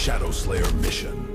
Shadow Slayer mission.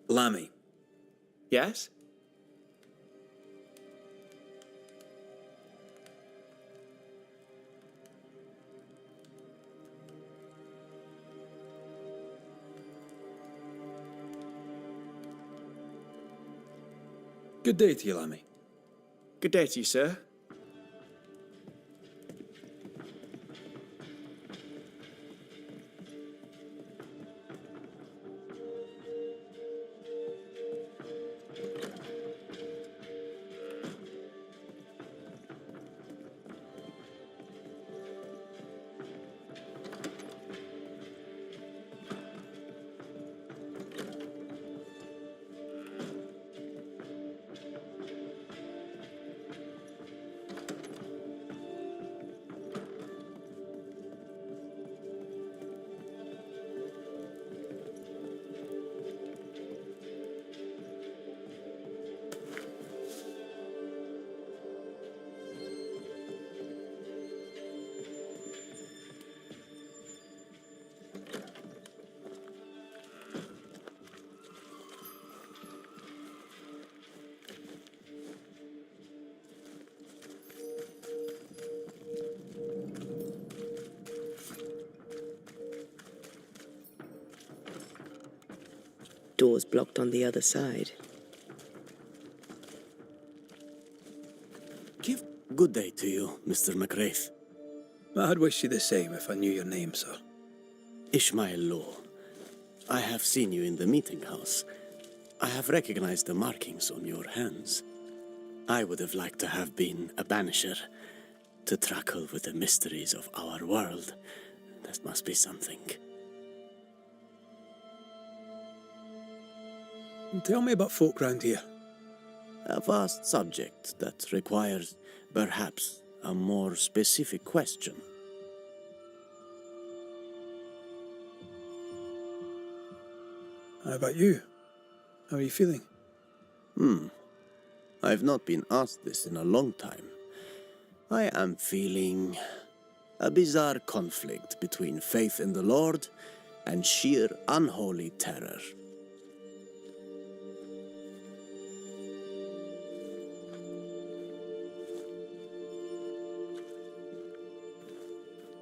Lammy. Yes? Good day to you, Lammy. Good day to you, sir. Doors blocked on the other side. Good day to you, Mr. McWraith. I'd wish you the same if I knew your name, sir. Ishmael Law. I have seen you in the meeting house. I have recognized the markings on your hands. I would have liked to have been a banisher, to tackle with the mysteries of our world. That must be something. Tell me about folk round here. A vast subject that requires, perhaps, a more specific question. How about you? How are you feeling? I've not been asked this in a long time. I am feeling a bizarre conflict between faith in the Lord and sheer unholy terror.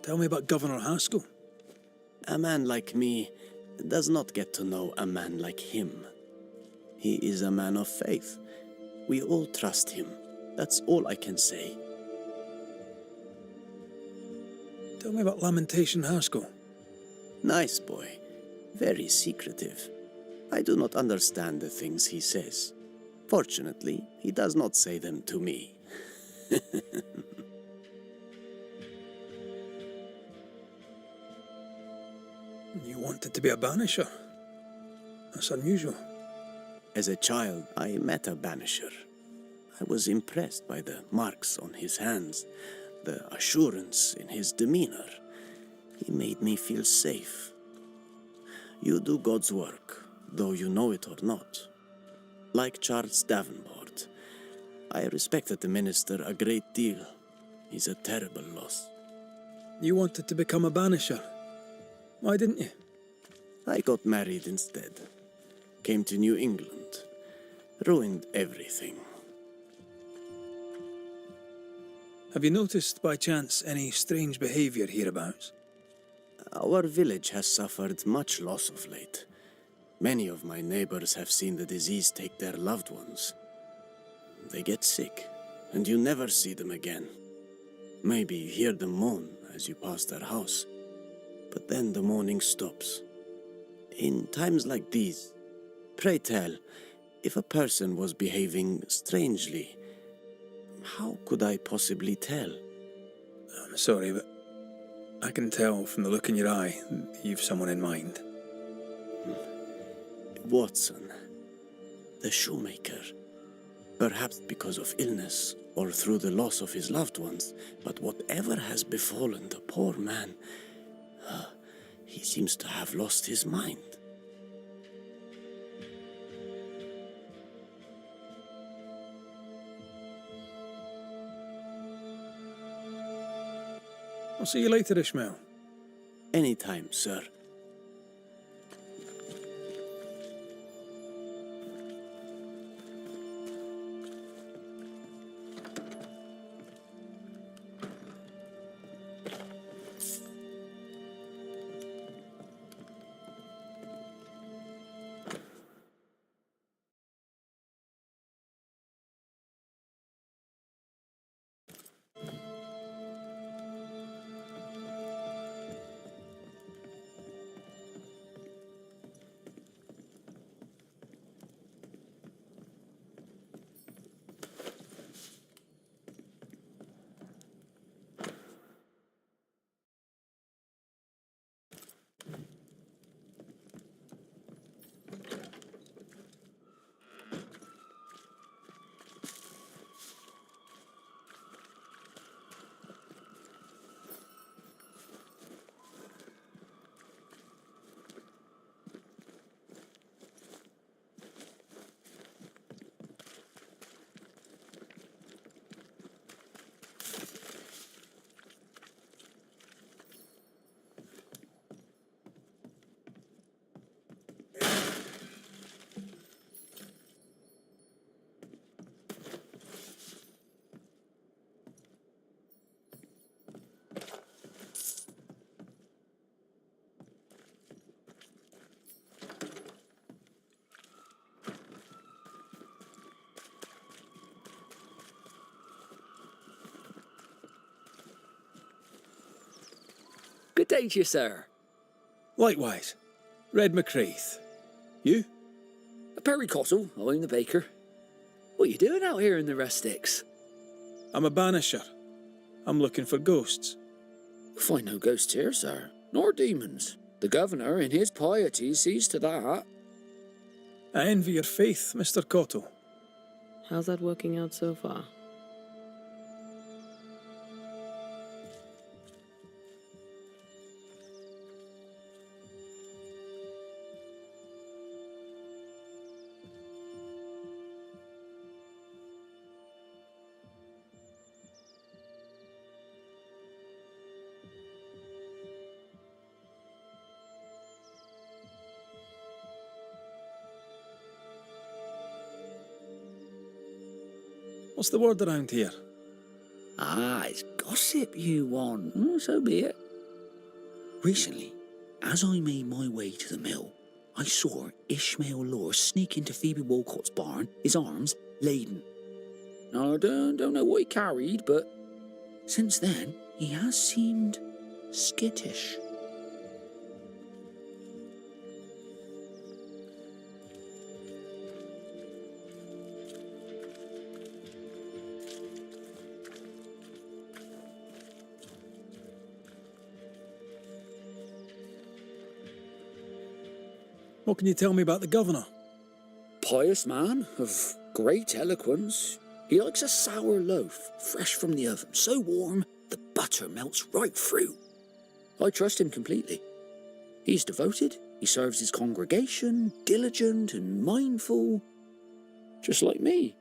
Tell me about Governor Haskell. A man like me does not get to know a man like him. He is a man of faith. We all trust him. That's all I can say. Tell me about Lamentation Haskell. Nice boy. Very secretive. I do not understand the things he says. Fortunately, he does not say them to me. You wanted to be a banisher? That's unusual. As a child, I met a banisher. I was impressed by the marks on his hands, the assurance in his demeanor. He made me feel safe. You do God's work, though you know it or not. Like Charles Davenport, I respected the minister a great deal. He's a terrible loss. You wanted to become a banisher. Why didn't you? I got married instead. Came to New England. Ruined everything. Have you noticed by chance any strange behaviour hereabouts? Our village has suffered much loss of late. Many of my neighbors have seen the disease take their loved ones. They get sick, and you never see them again. Maybe you hear them moan as you pass their house, but then the moaning stops. In times like these, pray tell, if a person was behaving strangely, how could I possibly tell? I'm sorry, but I can tell from the look in your eye that you've someone in mind. Watson, the shoemaker. Perhaps because of illness or through the loss of his loved ones, but whatever has befallen the poor man, he seems to have lost his mind. I'll see you later, Ishmael. Anytime, sir. Good day to you, sir. Likewise. Red McCraith. You? Perry Cottle, I'm the baker. What are you doing out here in the rustics? I'm a banisher. I'm looking for ghosts. We'll find no ghosts here, sir, nor demons. The governor, in his piety, sees to that. I envy your faith, Mr. Cottle. How's that working out so far? What's the word around here? Ah, it's gossip you want. Oh, so be it. Recently, as I made my way to the mill, I saw Ishmael Law sneak into Phoebe Walcott's barn, his arms laden. Now, I don't know what he carried, but since then, he has seemed skittish. What can you tell me about the governor? Pious man of great eloquence. He likes a sour loaf, fresh from the oven, so warm the butter melts right through. I trust him completely. He's devoted, he serves his congregation, diligent and mindful, just like me.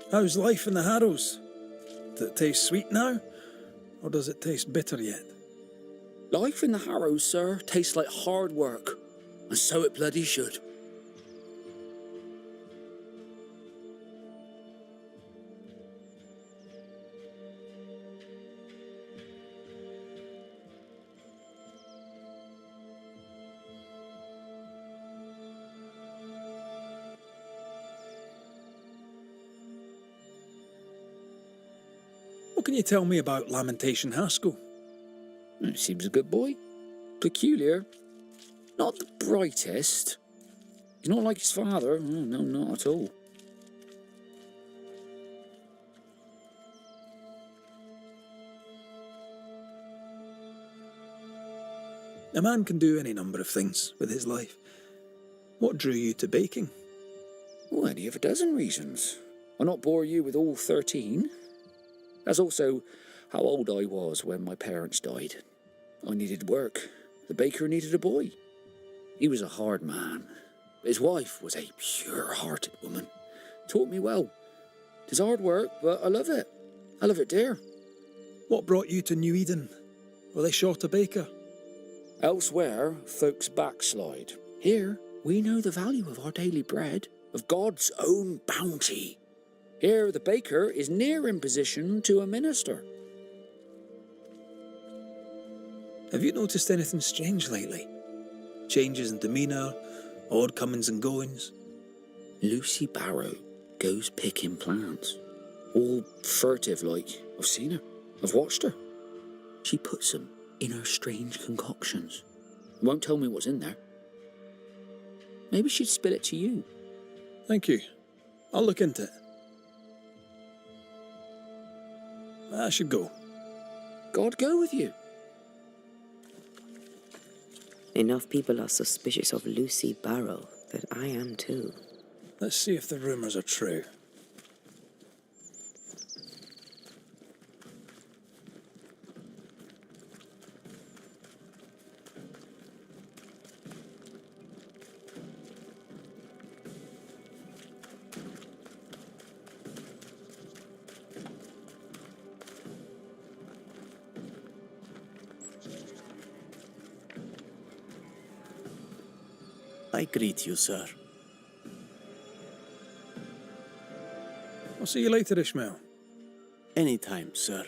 How's life in the Harrows? Does it taste sweet now? Or does it taste bitter yet? Life in the Harrows, sir, tastes like hard work, and so it bloody should. What can you tell me about Lamentation Haskell? Seems a good boy. Peculiar. Not the brightest. He's not like his father. No, not at all. A man can do any number of things with his life. What drew you to baking? Well, any of a dozen reasons. I'll not bore you with all 13. That's also how old I was when my parents died. I needed work. The baker needed a boy. He was a hard man. His wife was a pure-hearted woman. Taught me well. 'Tis hard work, but I love it. I love it dear. What brought you to New Eden? Were they short a baker? Elsewhere, folks backslide. Here, we know the value of our daily bread, of God's own bounty. Here, the baker is near in position to a minister. Have you noticed anything strange lately? Changes in demeanour, odd comings and goings? Lucy Barrow goes picking plants. All furtive like. I've seen her. I've watched her. She puts them in her strange concoctions. Won't tell me what's in there. Maybe she'd spill it to you. Thank you. I'll look into it. I should go. God go with you. Enough people are suspicious of Lucy Barrow that I am too. Let's see if the rumours are true. I greet you, sir. I'll see you later, Ishmael. Anytime, sir.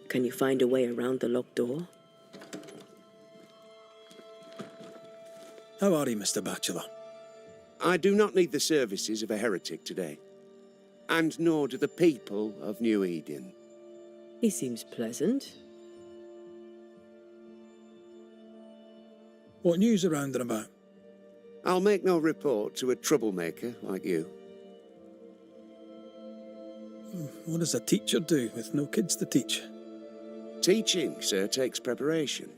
Can you find a way around the locked door? How are you, Mr. Bachelor? I do not need the services of a heretic today, and nor do the people of New Eden. He seems pleasant. What news around and about? I'll make no report to a troublemaker like you. What does a teacher do with no kids to teach? Teaching, sir, takes preparation.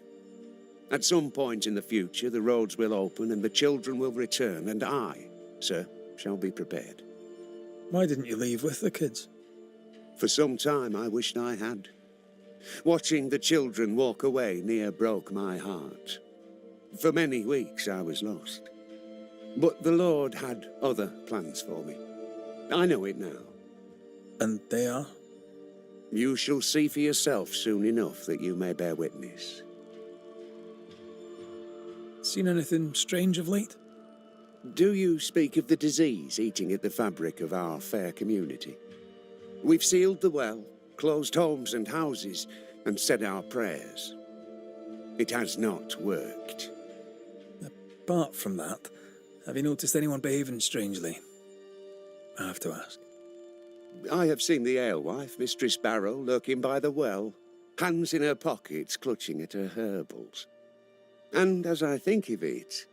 At some point in the future, the roads will open and the children will return, and I, sir, shall be prepared. Why didn't you leave with the kids? For some time I wished I had. Watching the children walk away near broke my heart. For many weeks I was lost. But the Lord had other plans for me. I know it now. And they are? You shall see for yourself soon enough that you may bear witness. Seen anything strange of late? Do you speak of the disease eating at the fabric of our fair community? We've sealed the well, closed homes and houses, and said our prayers. It has not worked. Apart from that, have you noticed anyone behaving strangely? I have to ask. I have seen the alewife, Mistress Barrow, lurking by the well, hands in her pockets clutching at her herbals. And as I think of it,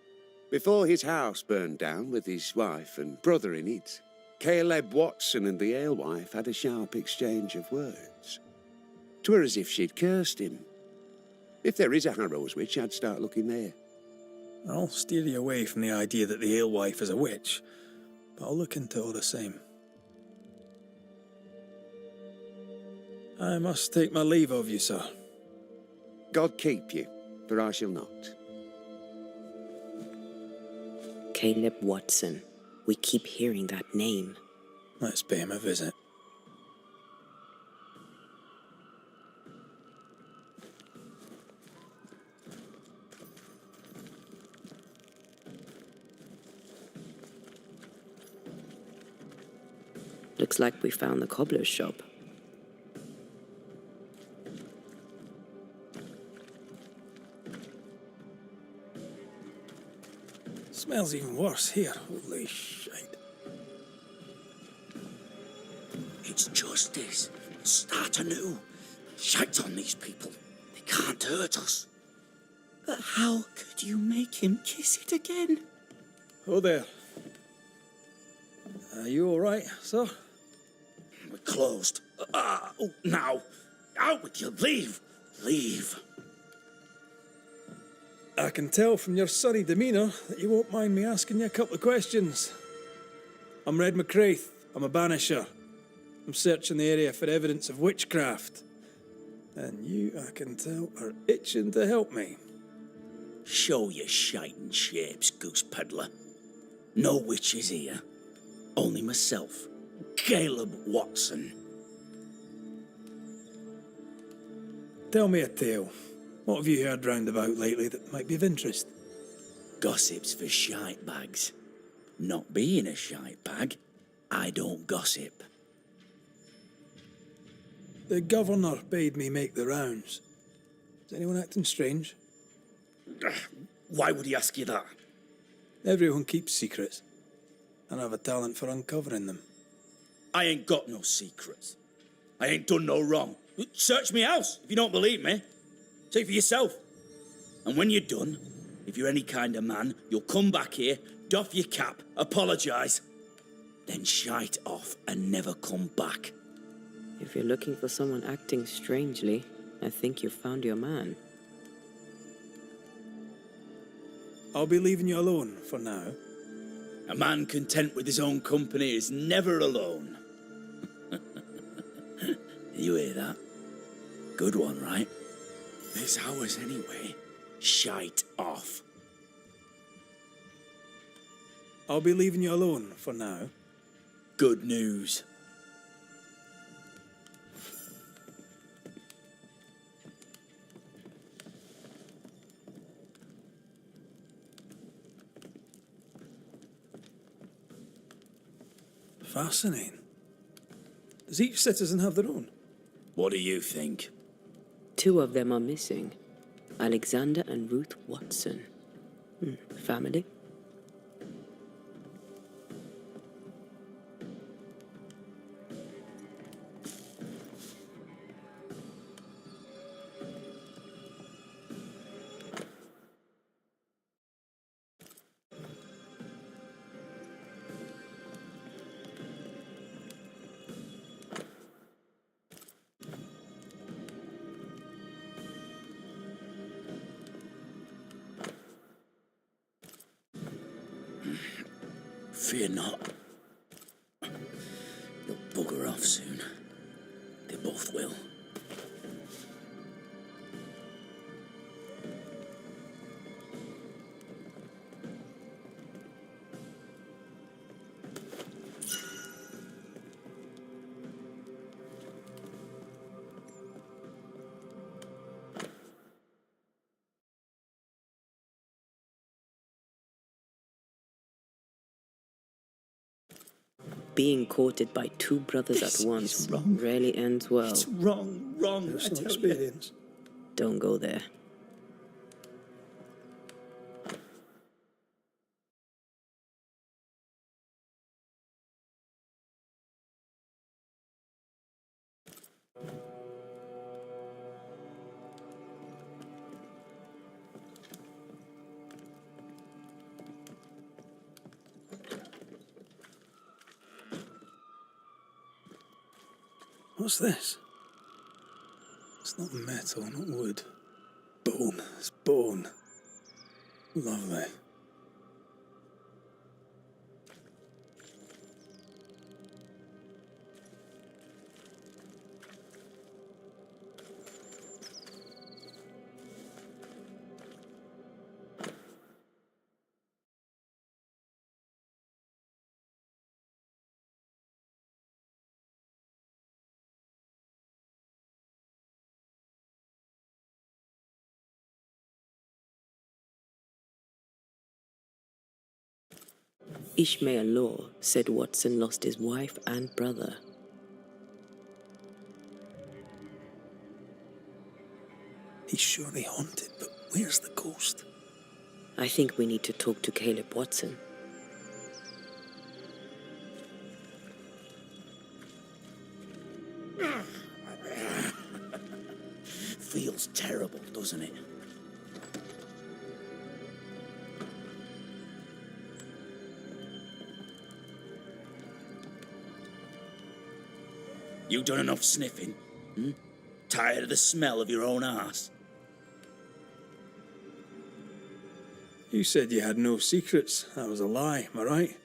before his house burned down with his wife and brother in it, Caleb Watson and the alewife had a sharp exchange of words. 'Twere as if she'd cursed him. If there is a Harrow's witch, I'd start looking there. I'll steer you away from the idea that the alewife is a witch, but I'll look into it all the same. I must take my leave of you, sir. God keep you, for I shall not. Caleb Watson. We keep hearing that name. Let's pay him a visit. Looks like we found the cobbler's shop. Smells even worse here. Holy shite. It's justice. Start anew. Shite on these people. They can't hurt us. But how could you make him kiss it again? Oh there. Are you all right, sir? We're closed. Oh, now. Out with you. Leave. Leave. I can tell from your sunny demeanour that you won't mind me asking you a couple of questions. I'm Red McCraith. I'm a banisher. I'm searching the area for evidence of witchcraft. And you, I can tell, are itching to help me. Show your shiting shapes, goose peddler. No witches here. Only myself, Caleb Watson. Tell me a tale. What have you heard round about lately that might be of interest? Gossip's for shite bags. Not being a shite bag, I don't gossip. The governor bade me make the rounds. Is anyone acting strange? Why would he ask you that? Everyone keeps secrets, and I have a talent for uncovering them. I ain't got no secrets. I ain't done no wrong. Search me house if you don't believe me. Say for yourself. And when you're done, if you're any kind of man, you'll come back here, doff your cap, apologise, then shite off and never come back. If you're looking for someone acting strangely, I think you've found your man. I'll be leaving you alone for now. A man content with his own company is never alone. You hear that? Good one, right? It's ours anyway. Shite off. I'll be leaving you alone for now. Good news. Fascinating. Does each citizen have their own? What do you think? 2 of them are missing. Alexander and Ruth Watson. Family? Fear not. They'll bugger off soon. They both will. Being courted by 2 brothers This at once is wrong. rarely ends well. It's wrong. There's I no tell you. experience. Don't go there. What's this? It's not metal, not wood. Bone. It's bone. Lovely. Ishmael Law said Watson lost his wife and brother. He's surely haunted, but where's the ghost? I think we need to talk to Caleb Watson. Feels terrible, doesn't it? You done enough sniffing? Tired of the smell of your own arse? You said you had no secrets. That was a lie, am I right?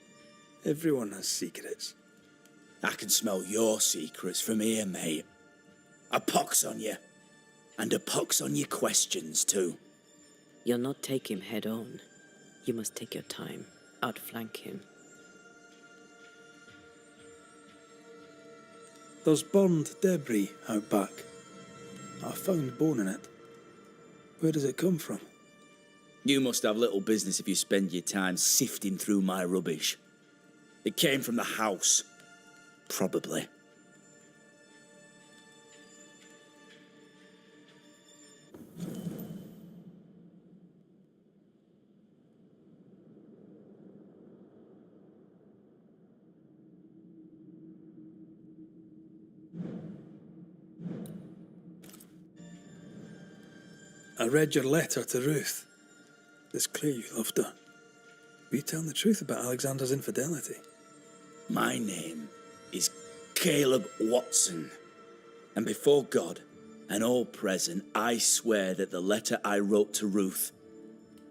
Everyone has secrets. I can smell your secrets from here, mate. A pox on you. And a pox on your questions, too. You'll not take him head on. You must take your time, outflank him. There's burned debris out back. I found bone in it. Where does it come from? You must have little business if you spend your time sifting through my rubbish. It came from the house. Probably. I read your letter to Ruth. It's clear you loved her. Were you telling the truth about Alexander's infidelity? My name is Caleb Watson. And before God and all present, I swear that the letter I wrote to Ruth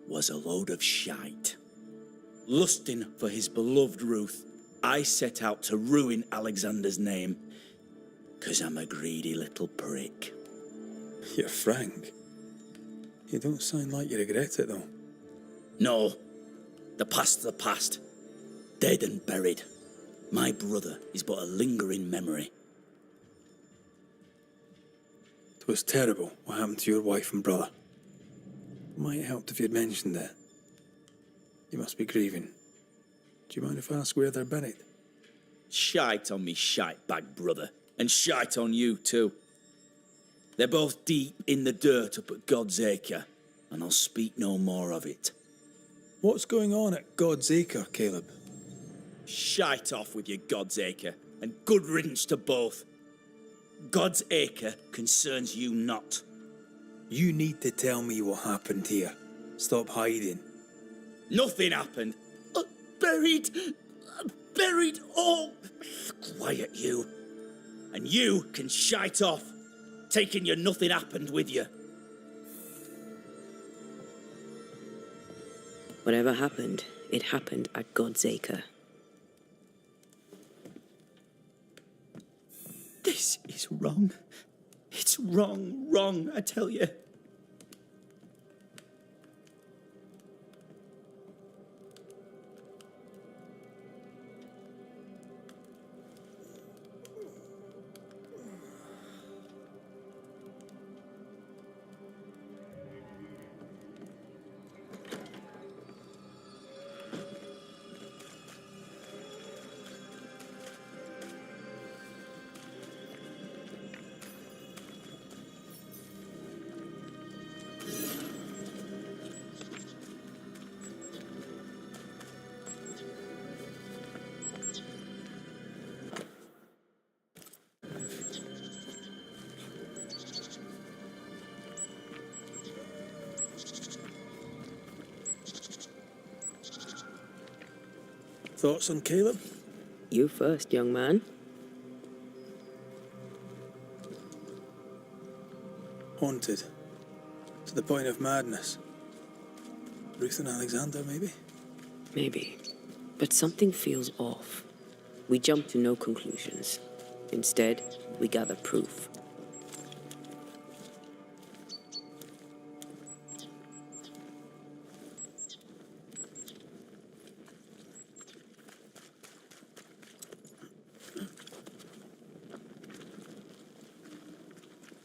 was a load of shite. Lusting for his beloved Ruth, I set out to ruin Alexander's name, 'cause I'm a greedy little prick. You're frank. You don't sound like you regret it, though. No, the past's the past. Dead and buried. My brother is but a lingering memory. It was terrible what happened to your wife and brother. Might have helped if you'd mentioned it. You must be grieving. Do you mind if I ask where they're buried? Shite on me shite bag brother, and shite on you too. They're both deep in the dirt up at God's Acre, and I'll speak no more of it. What's going on at God's Acre, Caleb? Shite off with your God's Acre, and good riddance to both. God's Acre concerns you not. You need to tell me what happened here. Stop hiding. Nothing happened. Buried. Buried. Oh, quiet you. And you can shite off, taking your nothing happened with you. Whatever happened, it happened at God's Acre. This is wrong. It's wrong, I tell you. Thoughts on Caleb? You first, young man. Haunted. To the point of madness. Ruth and Alexander, maybe? Maybe. But something feels off. We jump to no conclusions. Instead, we gather proof.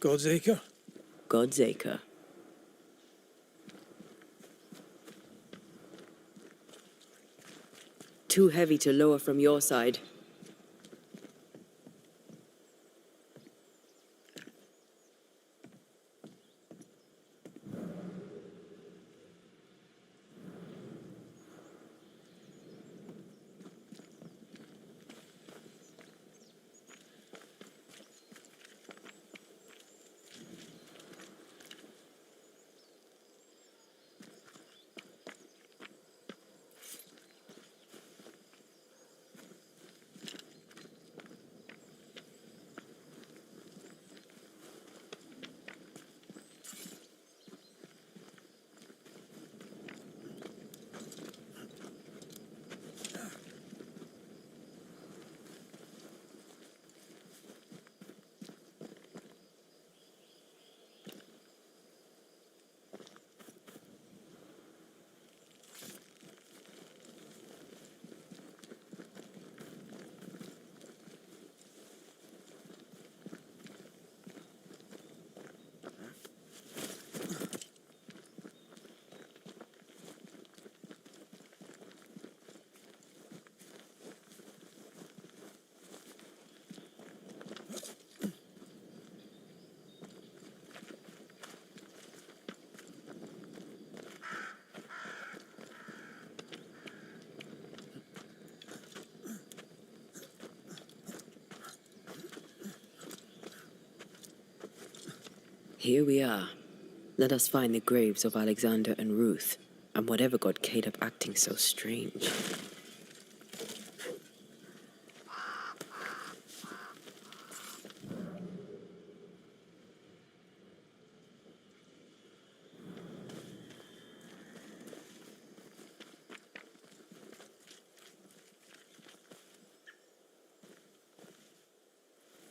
God's Acre? God's Acre. Too heavy to lower from your side. Here we are. Let us find the graves of Alexander and Ruth, and whatever got Kate up acting so strange.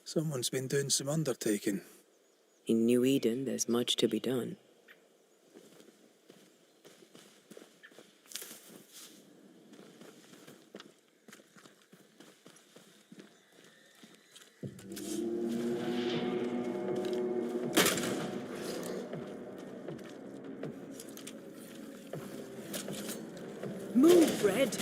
Someone's been doing some undertaking. In New Eden, there's much to be done. Move, Red!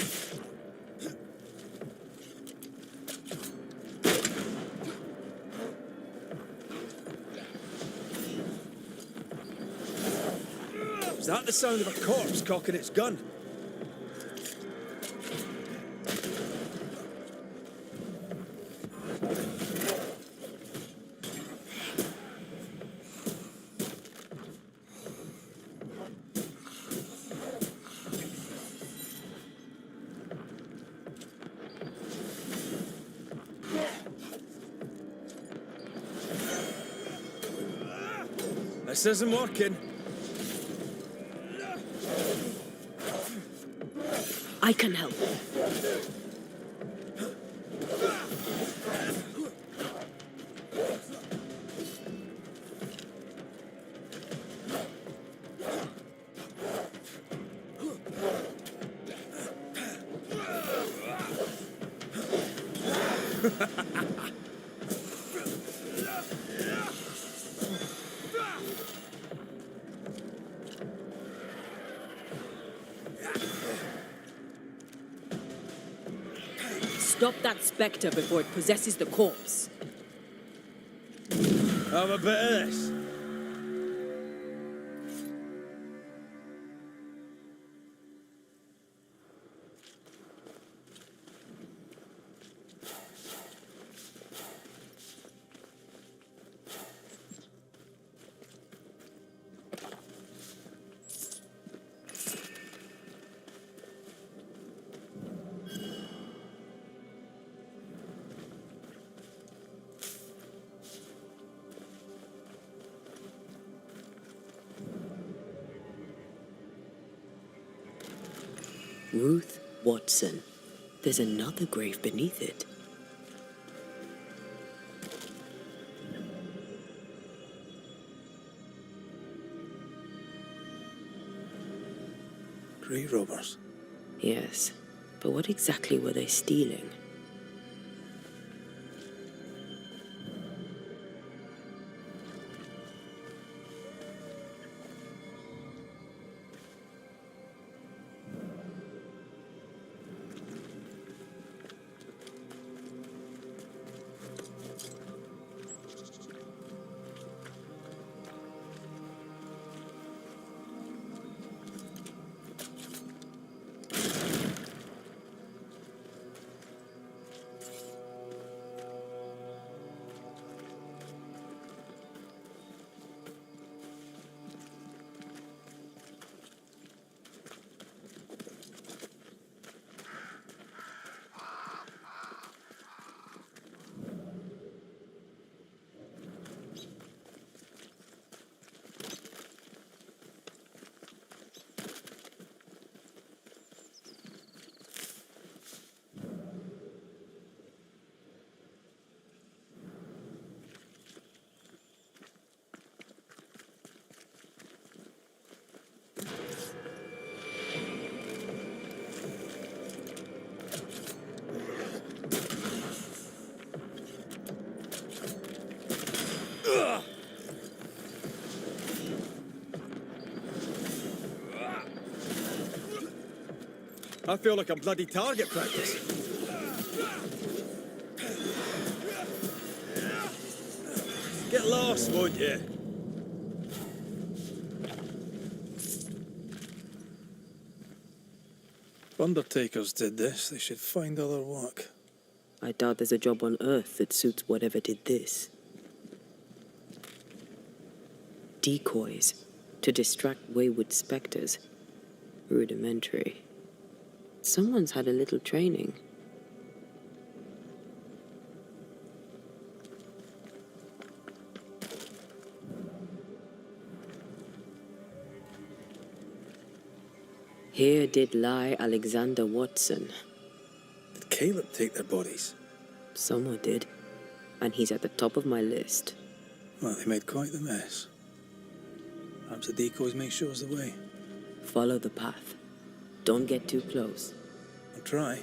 Is that the sound of a corpse cocking its gun? This isn't working. I can help. Stop that spectre before it possesses the corpse. Have a bit of this. Ruth Watson. There's another grave beneath it. Grave robbers. Yes, but what exactly were they stealing? I feel like I'm bloody target practice. Get lost, won't you? If undertakers did this, they should find other work. I doubt there's a job on Earth that suits whatever did this. Decoys to distract wayward specters. Rudimentary. Someone's had a little training. Here did lie Alexander Watson. Did Caleb take their bodies? Someone did, and he's at the top of my list. Well, they made quite the mess. Perhaps the decoys may show us the way. Follow the path. Don't get too close. I'll try.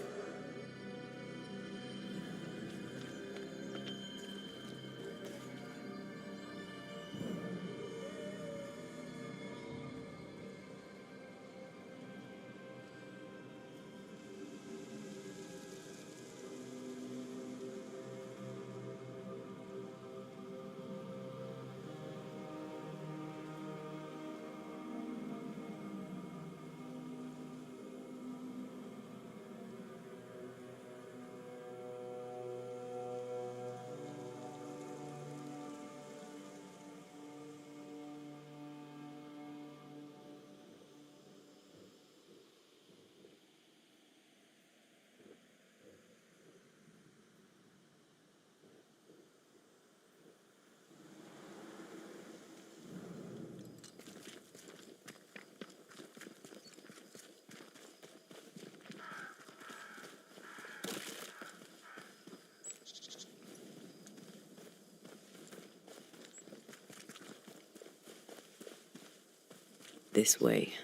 This way.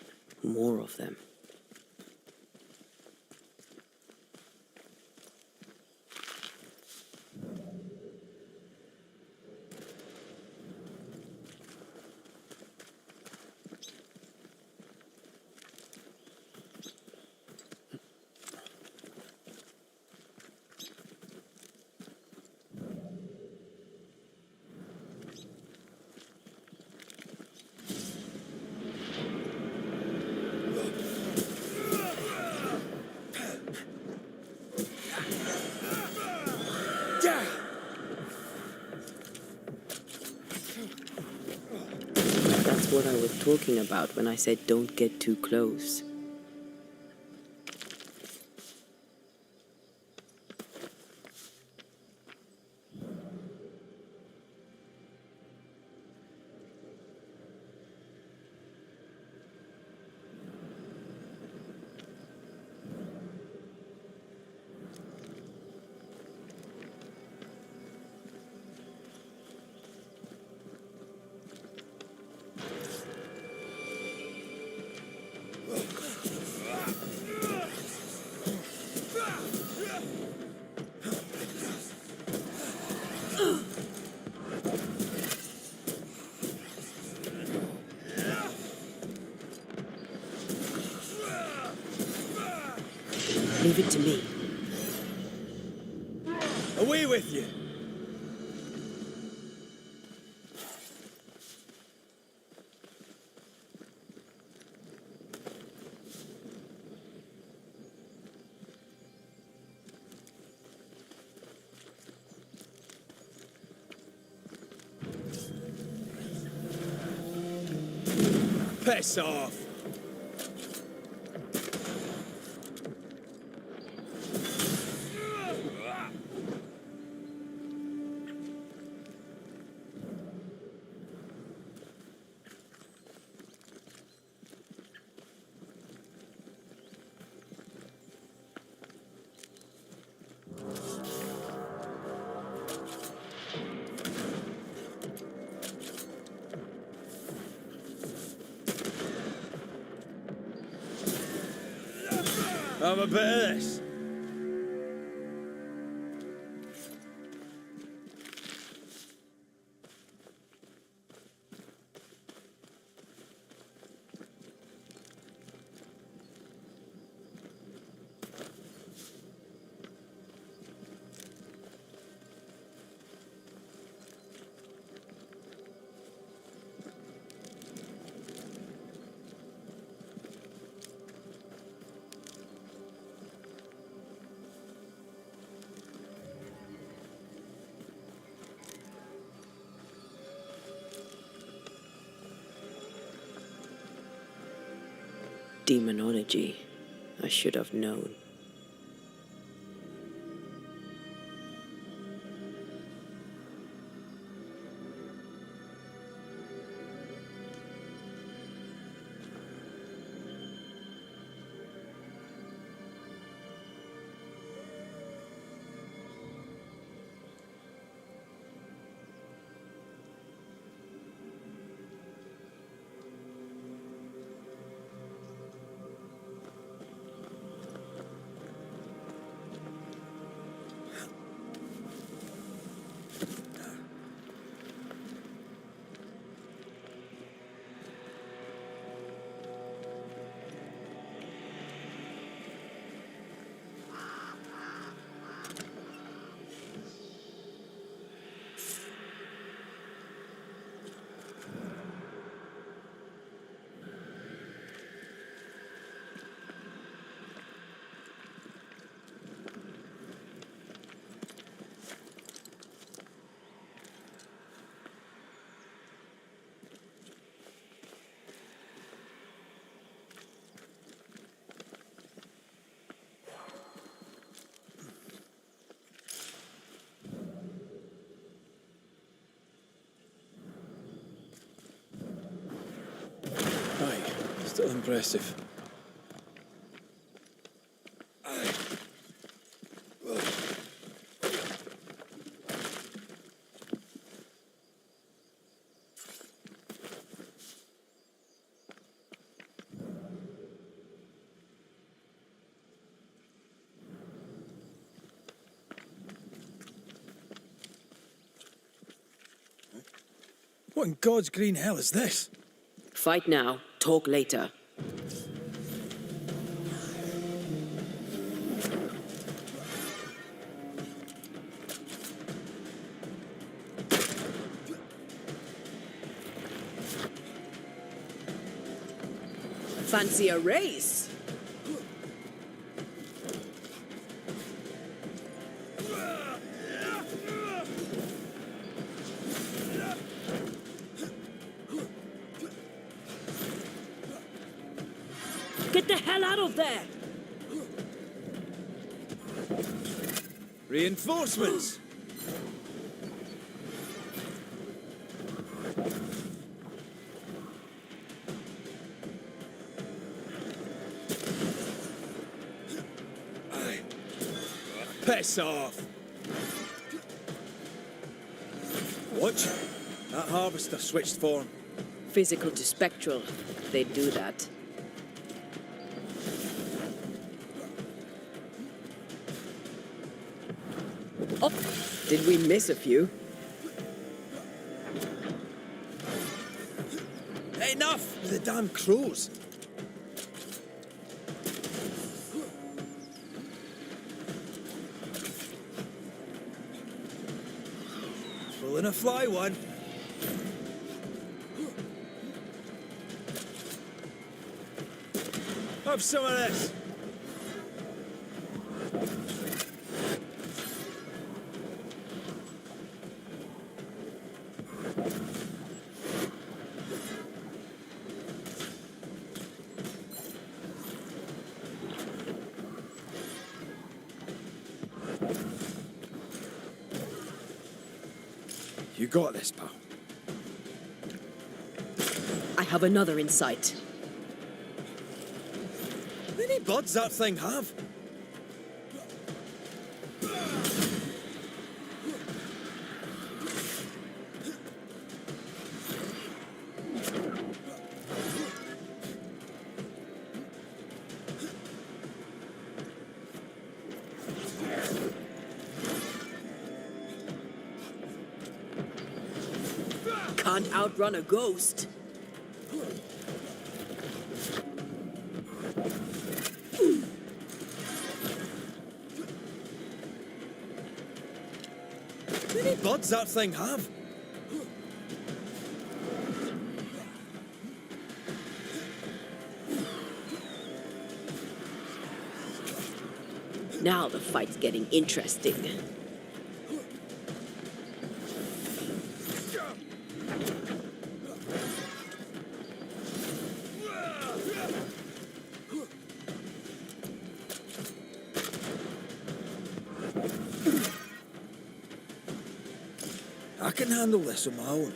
More of them. That's what I was talking about when I said don't get too close. Leave it to me. Away with you! Piss off! I'm a bit of this. Demonology. I should have known. Still impressive. What in God's green hell is this? Fight now, talk later. Fancy a race? Get the hell out of there! Reinforcements! Piss off! Watch. That harvester switched form. Physical to spectral. They do that. Oh, did we miss a few? Enough with the damn crows! Pulling a fly one. Have some of this. You got this, pal. I have another in sight. How many buds that thing have? Can't outrun a ghost. How many buds that thing have? Now the fight's getting interesting. I can handle this on my own.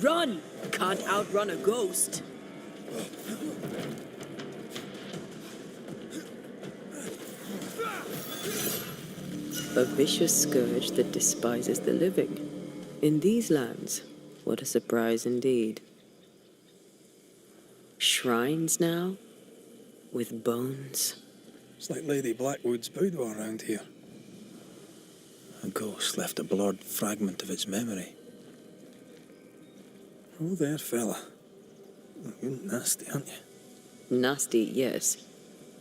Run! Can't outrun a ghost. A vicious scourge that despises the living. In these lands, what a surprise indeed. Shrines now, with bones. It's like Lady Blackwood's boudoir around here. A ghost left a blurred fragment of its memory. Oh, there, fella. You're nasty, aren't you? Nasty, yes,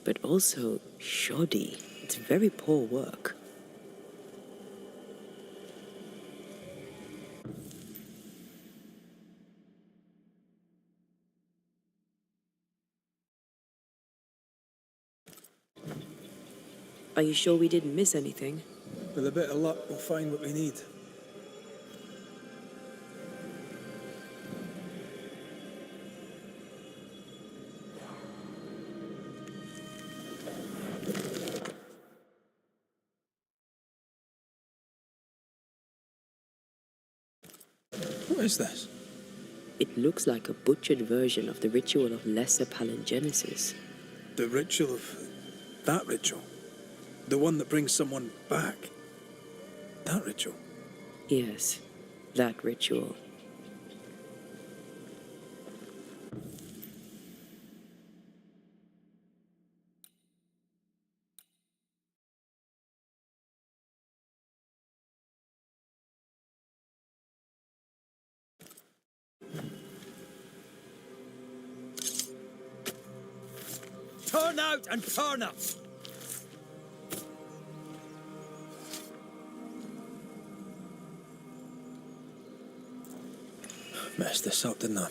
but also shoddy. It's very poor work. Are you sure we didn't miss anything? With a bit of luck, we'll find what we need. What is this? It looks like a butchered version of the ritual of Lesser Palingenesis. The ritual of... that ritual? The one that brings someone back? That ritual? Yes, that ritual. Turn out and turn up! Messed this up, didn't I?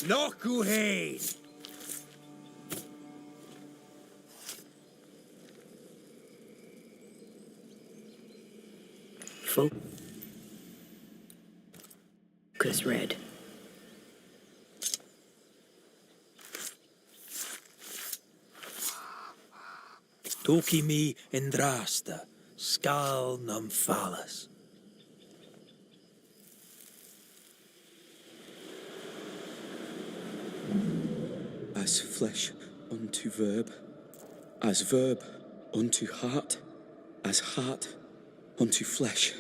Knucklehead! Focus red. Toki mi indrasta, skal nam falas. As flesh unto verb, as verb unto heart, as heart unto flesh.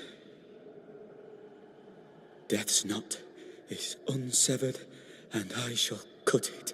Death's knot is unsevered, and I shall cut it.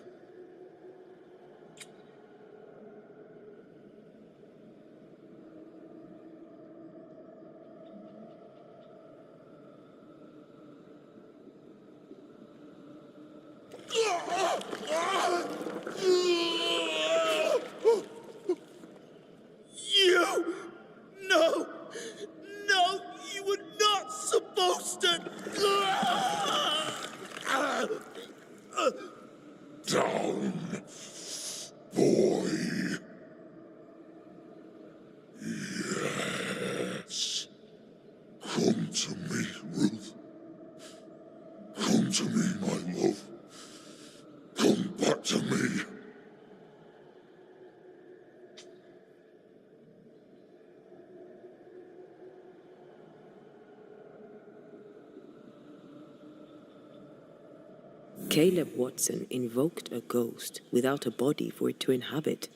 Caleb Watson invoked a ghost without a body for it to inhabit,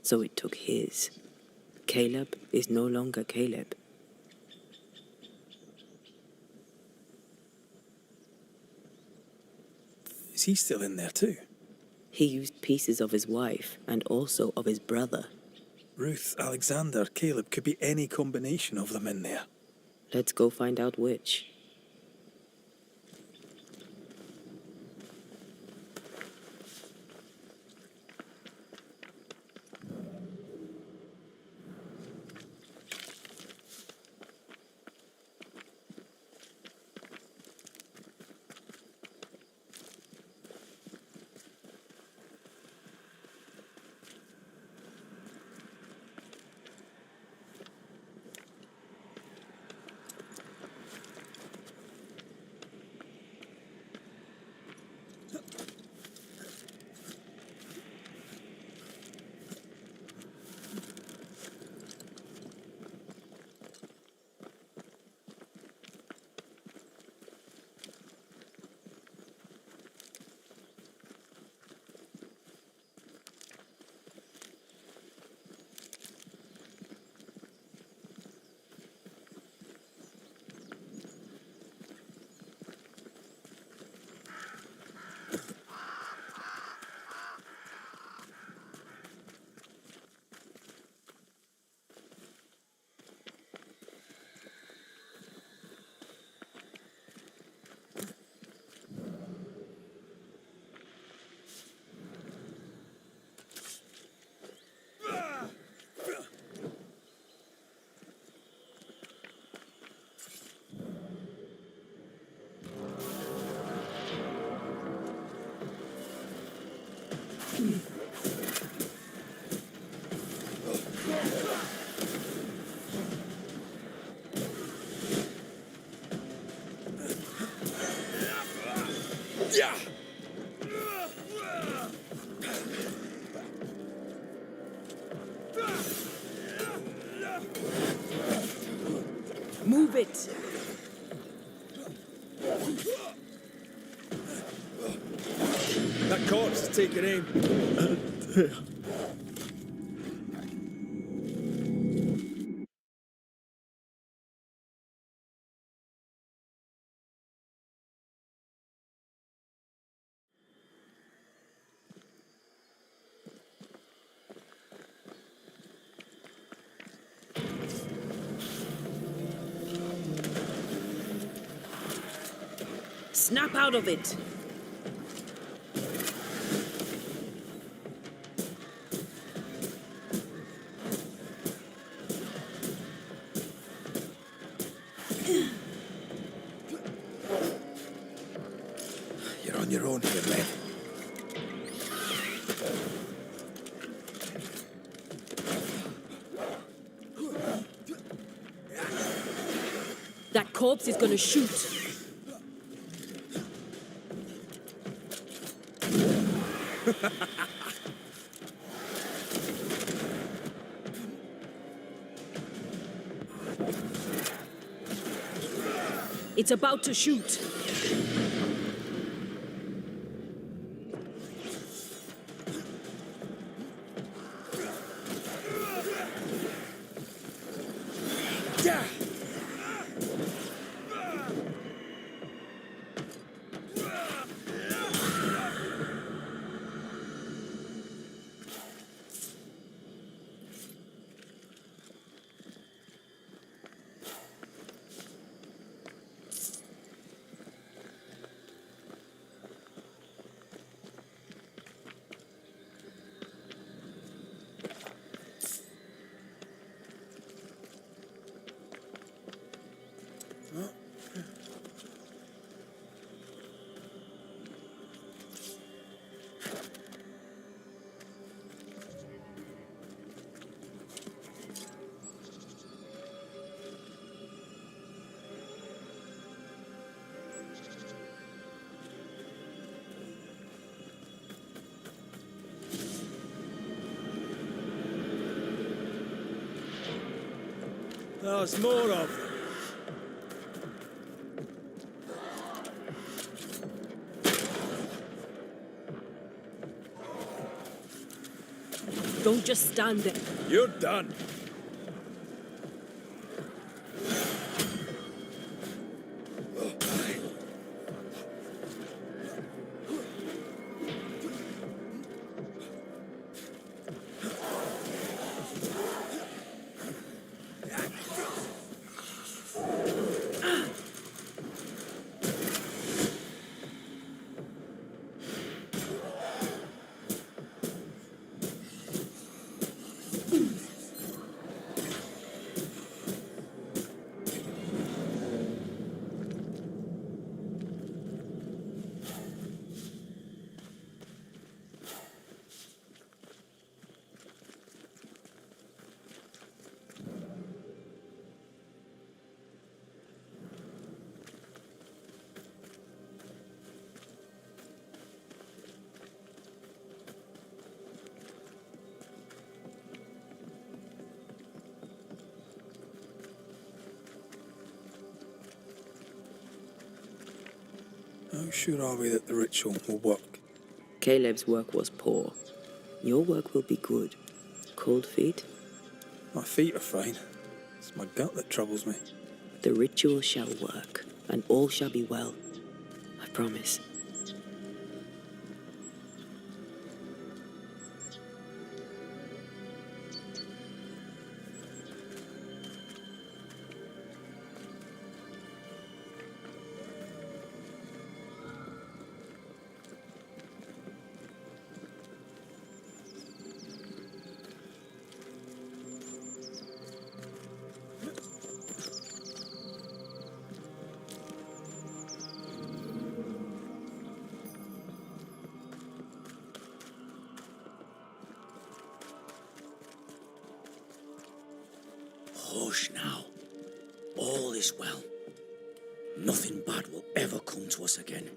so it took his. Caleb is no longer Caleb. Is he still in there too? He used pieces of his wife and also of his brother. Ruth, Alexander, Caleb could be any combination of them in there. Let's go find out which. Yeah! Move it! That corpse is taking aim. Snap out of it! You're on your own here, mate. That corpse is gonna shoot. It's about to shoot. Yeah! There's more of them. Don't just stand there. You're done. How sure are we that the ritual will work? Caleb's work was poor. Your work will be good. Cold feet? My feet are fine. It's my gut that troubles me. The ritual shall work, and all shall be well. I promise. Hush now. All is well. Nothing bad will ever come to us again.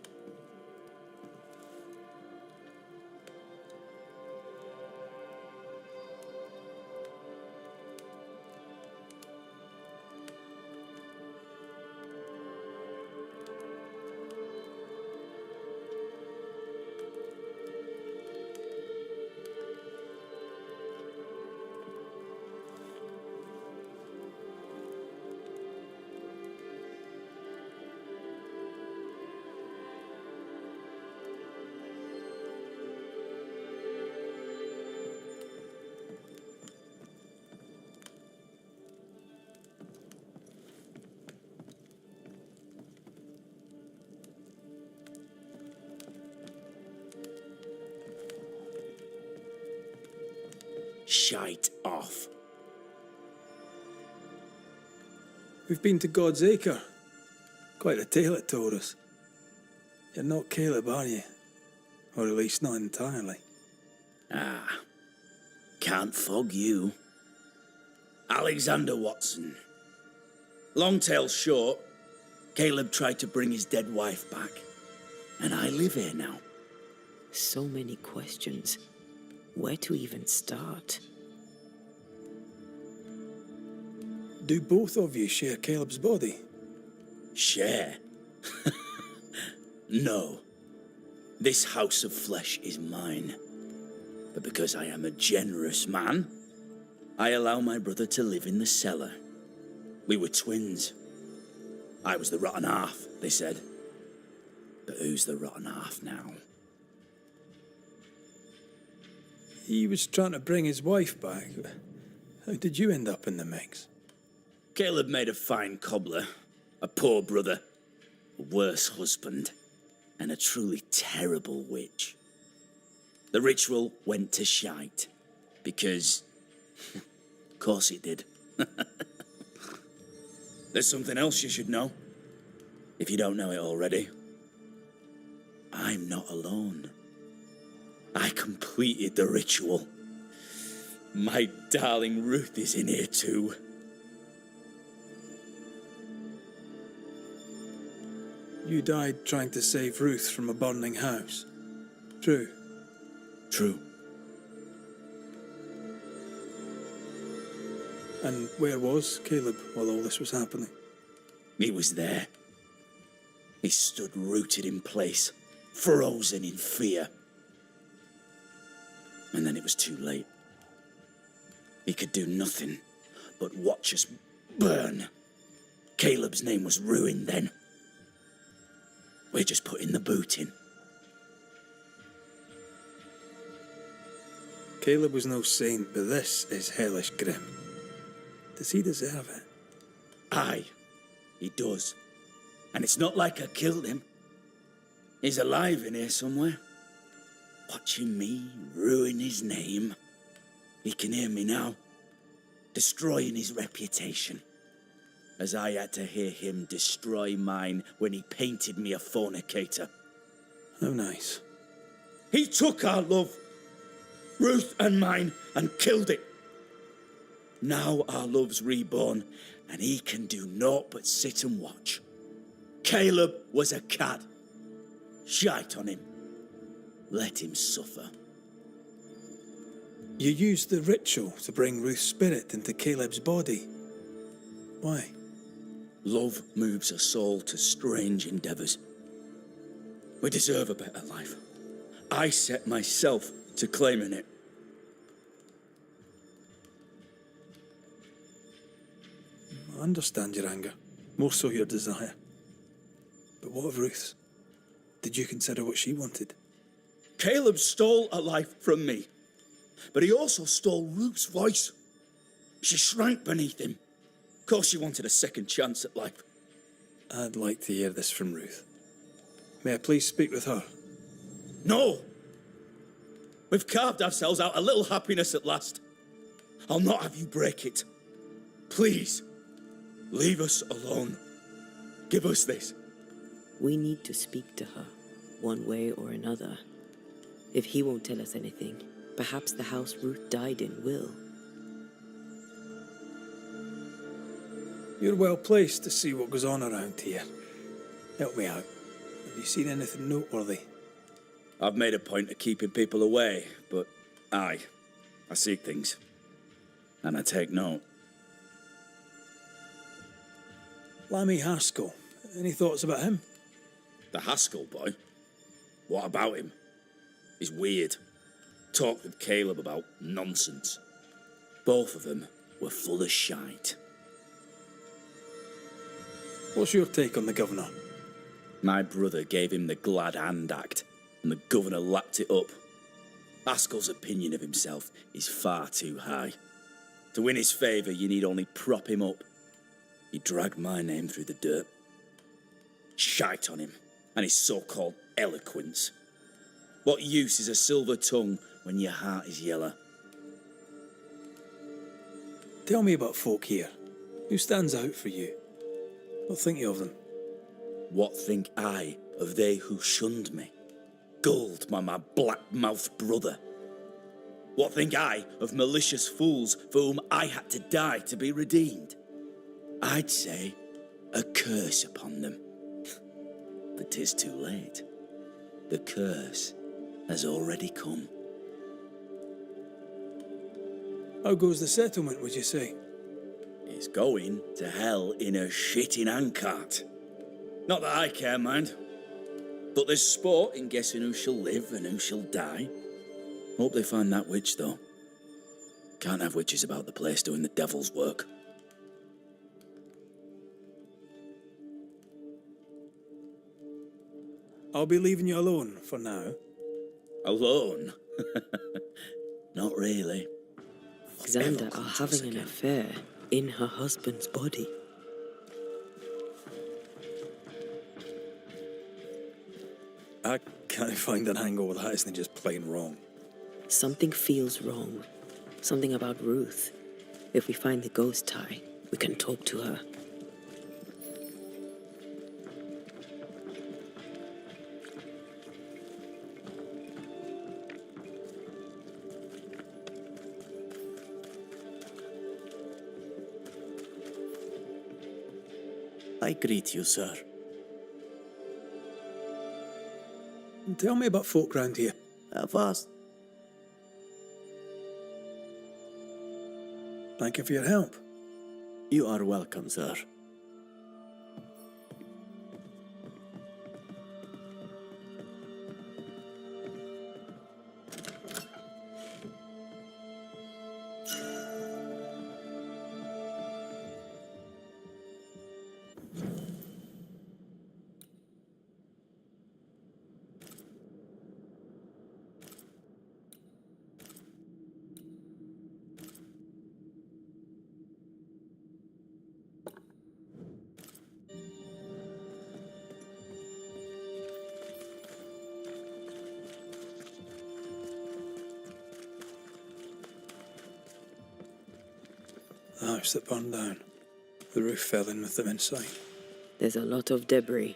shite off. We've been to God's Acre. Quite a tale it told us. You're not Caleb, are you? Or at least not entirely. Ah, can't fog you. Alexander Watson. Long tale short, Caleb tried to bring his dead wife back. And I live here now. So many questions. Where to even start? Do both of you share Caleb's body? Share? No. This house of flesh is mine. But because I am a generous man, I allow my brother to live in the cellar. We were twins. I was the rotten half, they said. But who's the rotten half now? He was trying to bring his wife back. How did you end up in the mix? Caleb made a fine cobbler, a poor brother, a worse husband, and a truly terrible witch. The ritual went to shite, because, of course it did. There's something else you should know, if you don't know it already. I'm not alone. I completed the ritual. My darling Ruth is in here too. You died trying to save Ruth from a burning house. True. True. And where was Caleb while all this was happening? He was there. He stood rooted in place, frozen in fear. And then it was too late. He could do nothing but watch us burn. Caleb's name was ruined then. We're just putting the boot in. Caleb was no saint, but this is hellish grim. Does he deserve it? Aye, he does. And it's not like I killed him. He's alive in here somewhere. Watching me ruin his name. He can hear me now. Destroying his reputation. As I had to hear him destroy mine when he painted me a fornicator. How nice. He took our love, Ruth and mine, and killed it. Now our love's reborn, and he can do naught but sit and watch. Caleb was a cad. Shite on him. Let him suffer. You used the ritual to bring Ruth's spirit into Caleb's body. Why? Love moves a soul to strange endeavours. We deserve a better life. I set myself to claiming it. I understand your anger, more so your desire. But what of Ruth's? Did you consider what she wanted? Caleb stole a life from me, but he also stole Ruth's voice. She shrank beneath him. Of course she wanted a second chance at life. I'd like to hear this from Ruth. May I please speak with her? No! We've carved ourselves out a little happiness at last. I'll not have you break it. Please, leave us alone. Give us this. We need to speak to her, one way or another. If he won't tell us anything, perhaps the house Ruth died in will. You're well placed to see what goes on around here. Help me out. Have you seen anything noteworthy? I've made a point of keeping people away, but I seek things. And I take note. Lammy Haskell. Any thoughts about him? The Haskell boy? What about him? He's weird. Talked with Caleb about nonsense. Both of them were full of shite. What's your take on the governor? My brother gave him the glad hand act, and the governor lapped it up. Haskell's opinion of himself is far too high. To win his favour, you need only prop him up. He dragged my name through the dirt. Shite on him, and his so-called eloquence. What use is a silver tongue when your heart is yellow? Tell me about folk here. Who stands out for you? What think you of them? What think I of they who shunned me? Gulled by my black-mouthed brother. What think I of malicious fools for whom I had to die to be redeemed? I'd say a curse upon them. But 'tis too late. The curse has already come. How goes the settlement, would you say? It's going to hell in a shitting handcart. Not that I care, mind. But there's sport in guessing who shall live and who shall die. Hope they find that witch, though. Can't have witches about the place doing the devil's work. I'll be leaving you alone for now. Alone? Not really. Xander are having an affair in her husband's body. I can't find an angle with that isn't just plain wrong. Something feels wrong. Something about Ruth. If we find the ghost tie, we can talk to her. I greet you, sir. And tell me about folk round here. Vast. Thank you for your help. You are welcome, sir. The house that burned down. The roof fell in with them inside. There's a lot of debris.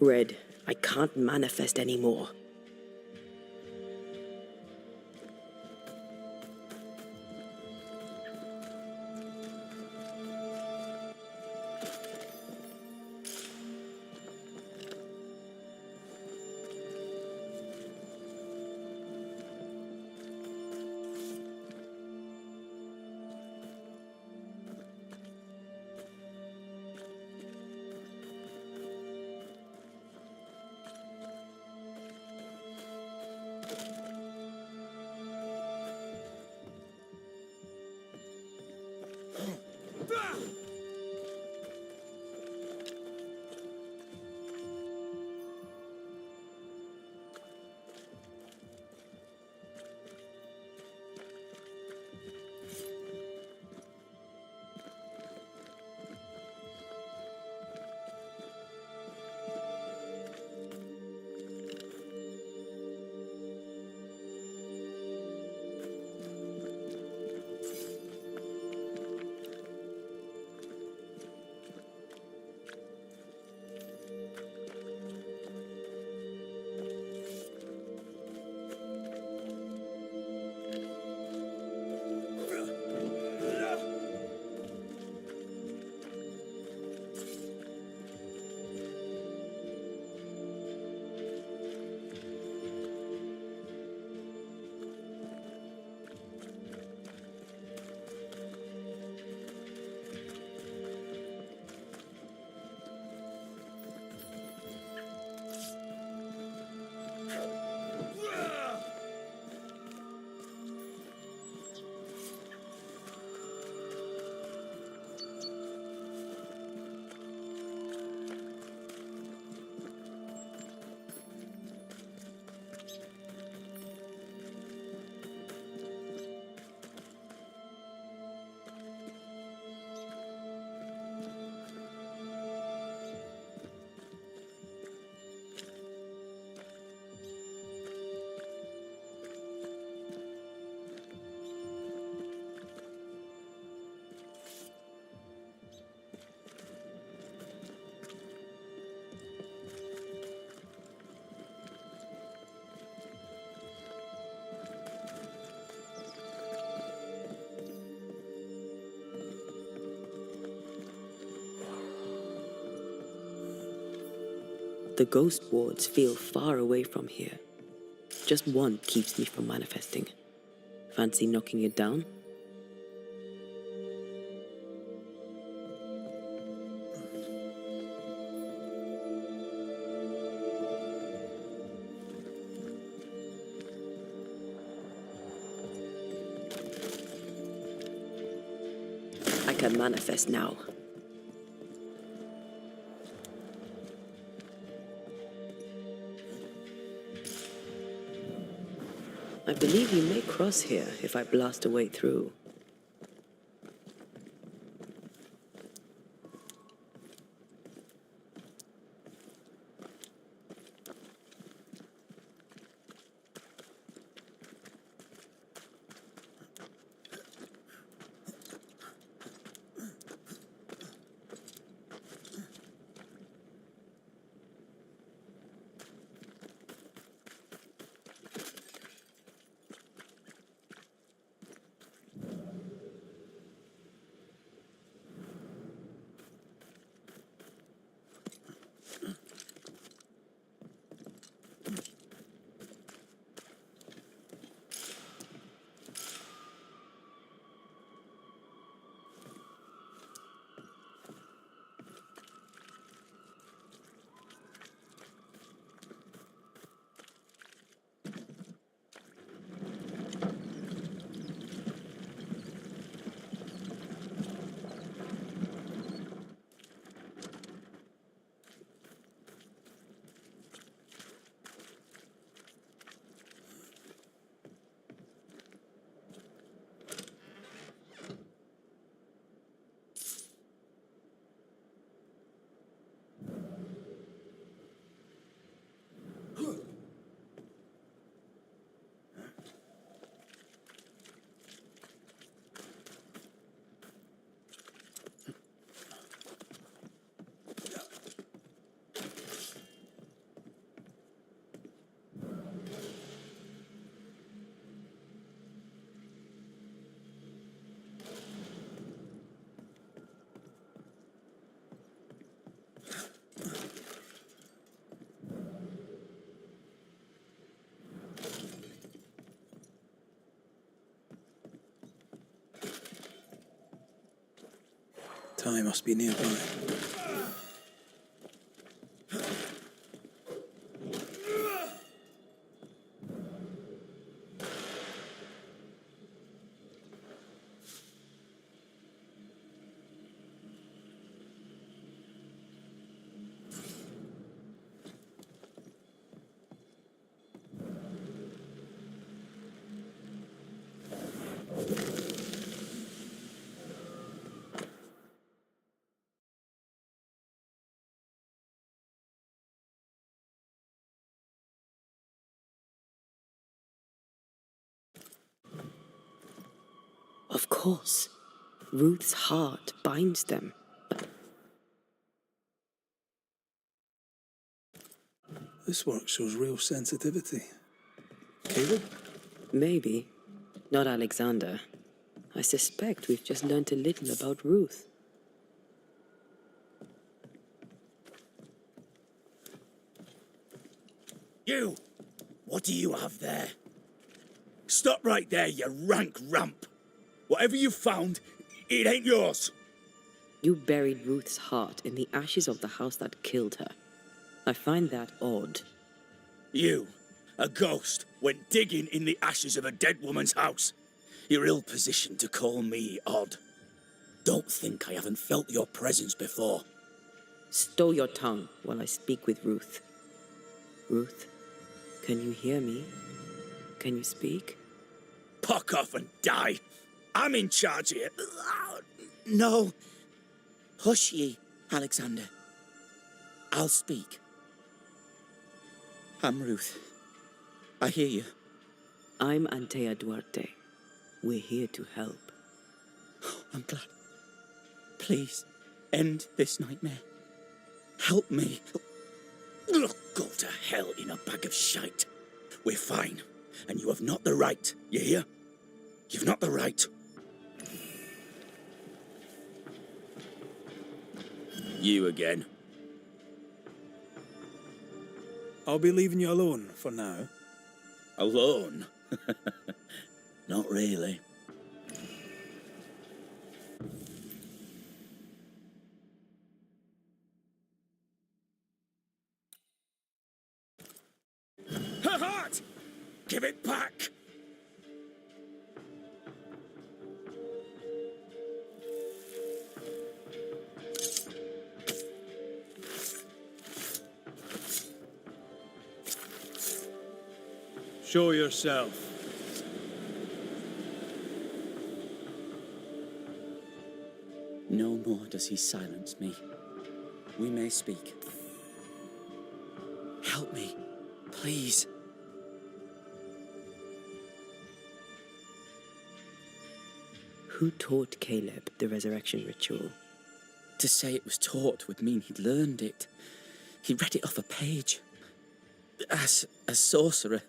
Red, I can't manifest anymore. The ghost wards feel far away from here. Just one keeps me from manifesting. Fancy knocking it down? I can manifest now. I believe you may cross here if I blast a way through. Time must be nearby. Of course. Ruth's heart binds them. This work shows real sensitivity. Caleb? Maybe. Not Alexander. I suspect we've just learnt a little about Ruth. You! What do you have there? Stop right there, you rank ramp! Whatever you found, it ain't yours! You buried Ruth's heart in the ashes of the house that killed her. I find that odd. You, a ghost, went digging in the ashes of a dead woman's house. You're ill-positioned to call me odd. Don't think I haven't felt your presence before. Stow your tongue while I speak with Ruth. Ruth, can you hear me? Can you speak? Puck off and die! I'm in charge here. No. Hush ye, Alexander. I'll speak. I'm Ruth. I hear you. I'm Antea Duarte. We're here to help. I'm glad. Please, end this nightmare. Help me. Go to hell in a bag of shite. We're fine, and you have not the right, you hear? You've not the right. You again. I'll be leaving you alone for now. Alone? Not really. Her heart! Give it back! Show yourself. No more does he silence me. We may speak. Help me, please. Who taught Caleb the resurrection ritual? To say it was taught would mean he'd learned it. He read it off a page. As a sorcerer,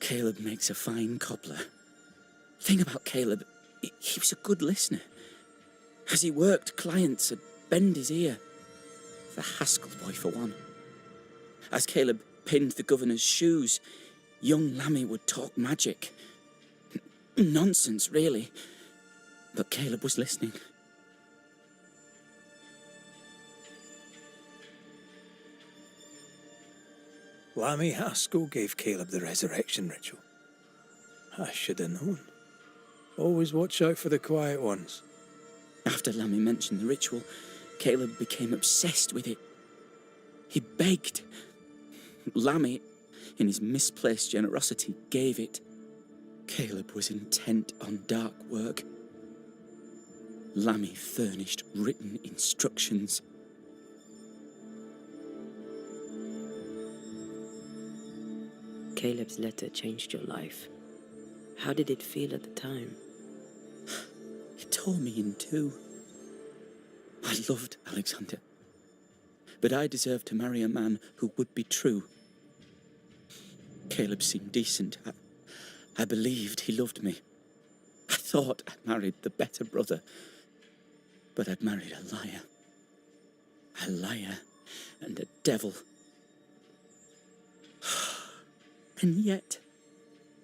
Caleb makes a fine cobbler. Thing about Caleb, he was a good listener. As he worked, clients would bend his ear. The Haskell boy, for one. As Caleb pinned the governor's shoes, young Lammy would talk magic. Nonsense, really. But Caleb was listening. Lammy Haskell gave Caleb the resurrection ritual. I should have known. Always watch out for the quiet ones. After Lammy mentioned the ritual, Caleb became obsessed with it. He begged. Lammy, in his misplaced generosity, gave it. Caleb was intent on dark work. Lammy furnished written instructions. Caleb's letter changed your life. How did it feel at the time? It tore me in two. I loved Alexander, but I deserved to marry a man who would be true. Caleb seemed decent. I believed he loved me. I thought I'd married the better brother, but I'd married a liar. A liar and a devil. And yet,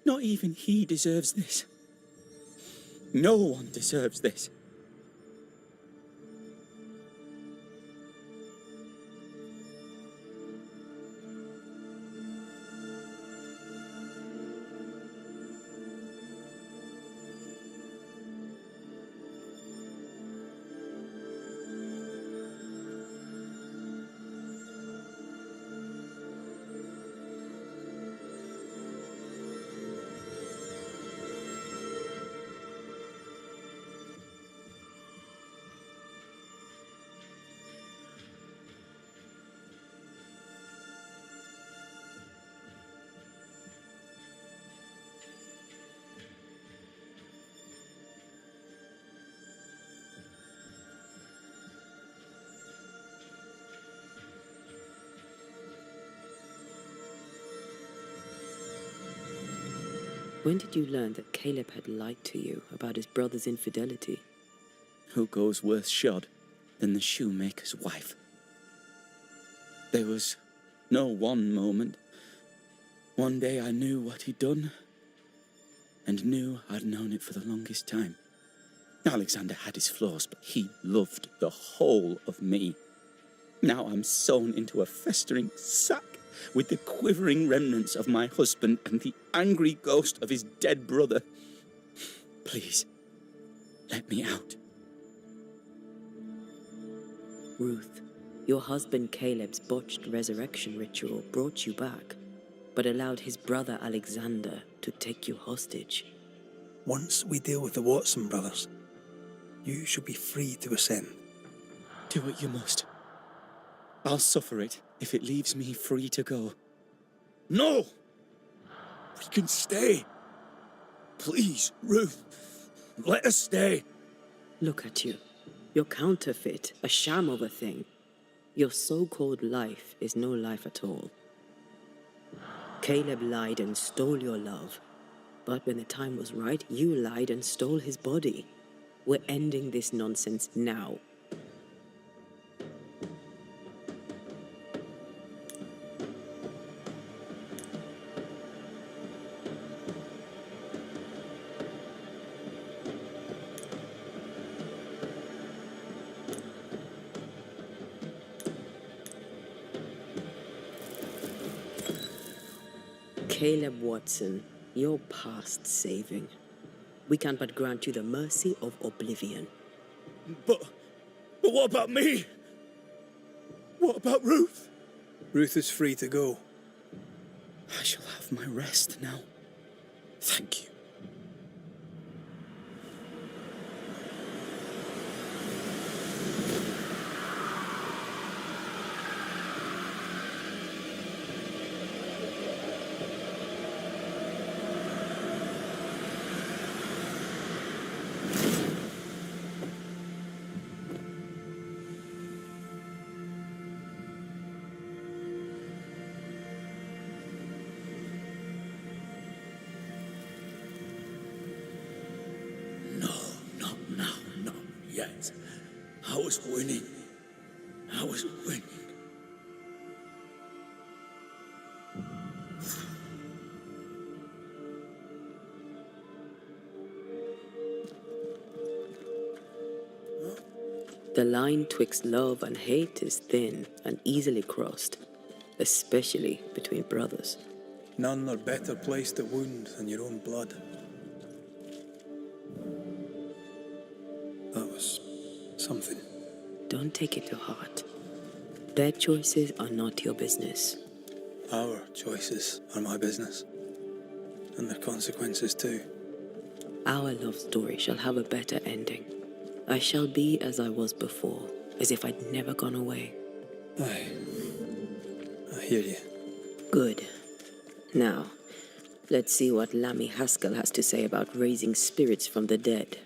not even he deserves this. No one deserves this. When did you learn that Caleb had lied to you about his brother's infidelity? Who goes worse shod than the shoemaker's wife? There was no one moment. One day I knew what he'd done, and knew I'd known it for the longest time. Alexander had his flaws, but he loved the whole of me. Now I'm sewn into a festering sack with the quivering remnants of my husband and the angry ghost of his dead brother. Please, let me out. Ruth, your husband Caleb's botched resurrection ritual brought you back, but allowed his brother Alexander to take you hostage. Once we deal with the Watson brothers, you shall be free to ascend. Do what you must. I'll suffer it if it leaves me free to go. No! We can stay. Please, Ruth, let us stay. Look at you. You're counterfeit, a sham of a thing. Your so-called life is no life at all. Caleb lied and stole your love. But when the time was right, you lied and stole his body. We're ending this nonsense now. Caleb Watson, you're past saving. We can but grant you the mercy of oblivion. But what about me? What about Ruth? Ruth is free to go. I shall have my rest now. Thank you. Yes, I was winning. I was winning. The line twixt love and hate is thin and easily crossed, especially between brothers. None are better placed to wound than your own blood. That was something. Don't take it to heart. Their choices are not your business. Our choices are my business. And their consequences too. Our love story shall have a better ending. I shall be as I was before, as if I'd never gone away. Aye. I hear you. Good. Now, let's see what Lammy Haskell has to say about raising spirits from the dead.